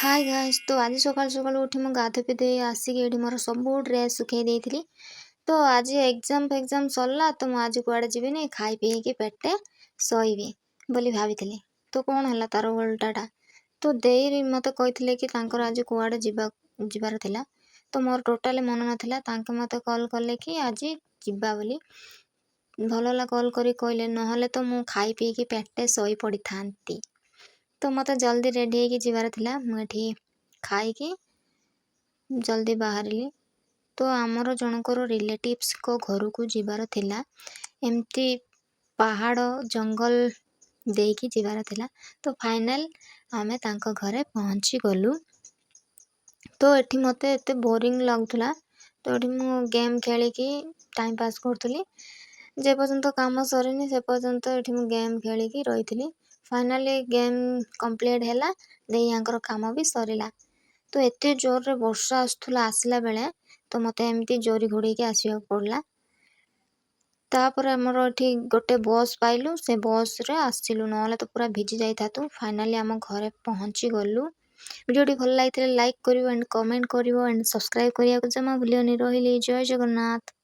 Hi guys. तो आज सकाल सकाल उठी मु गाधे पिधे आसिक ये मोर सब ड्रेस सुखे देती। तो आज एग्जाम सरला तो मुझे कुआड़े जीविनी खाई पी पेटे शोबी बोली भाभी। तो कौन है तार उल्टाटा। तो देरी मत कही कि आज कुआड़े जीवार थिला। तो मोर टोटाली मन नाला मत कॉल कले कि आज जीवा बोली भल कॉल करी कहले नहले तो मु खाई पी पेटे शोई पड़ी थांती। तो मत जल्दी रेडी होगी जीवार थिला मुझे खाई जल्दी बाहरिली। तो आमर जनकर रिलेटिव्स को घर को जीवार थिला एमती पहाड़ जंगल देकी जीवार थिला। तो फाइनल आमे तांको घरे पहुँची गलु। तो एठी मते एते बोरिंग लगुला। तो एठी मु गेम खेलिकी टाइम पास करथुली। जे पर्यंत काम सरीनी से पर्यंत एठी मु गेम खेलिकी रही। फाइनली गेम कंप्लीट हैला देई यांकर काम भी सरीला। तो एते जोर रे वर्षा आसुला आसला बेले तो मते एमती जोरी घोड़ी के आसिया पड़ला। तापर हमर एठी गोटे बस पाइलु से बस रे आसिलु नले तो पूरा भिजी जाई थातु। फाइनली हम घरे पहुंची गलु। वीडियो भल लागिले लाइक करिवो एंड कमेंट करिवो एंड सब्सक्राइब करिया को जमा भूलियोनी। रहिली जय जगन्नाथ।